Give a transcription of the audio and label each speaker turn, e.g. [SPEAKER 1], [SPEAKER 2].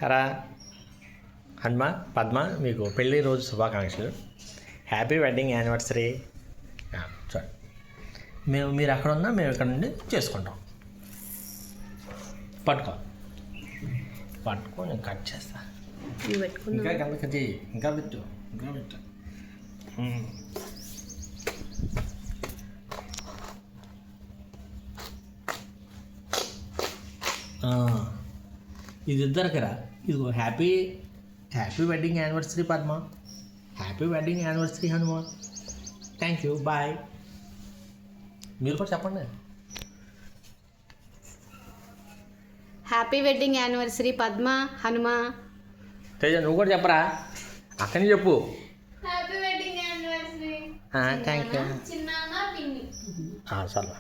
[SPEAKER 1] రా హనుమ పద్మ, మీకు పెళ్ళి రోజు శుభాకాంక్షలు. Happy wedding anniversary. చూడండి, మీరు అక్కడ ఉన్నా మేము ఇక్కడ నుండి చేసుకుంటాం. పట్టుకో నేను కట్ చేస్తా. ఇంకా కలకది, ఇంకా పెట్టు. ఇది ఇద్దరికి రా. ఇదిగో happy wedding anniversary Padma, happy wedding anniversary Hanuma. Thank you, bye. మీరు కూడా చెప్పండి.
[SPEAKER 2] Happy wedding anniversary Padma, Hanuma.
[SPEAKER 1] Teja నువ్వు కూడా చెప్పరా, అక్కని చెప్పు.
[SPEAKER 2] Happy wedding anniversary.
[SPEAKER 1] Thank you.
[SPEAKER 2] చిన్న పిన్ని.
[SPEAKER 1] సరే.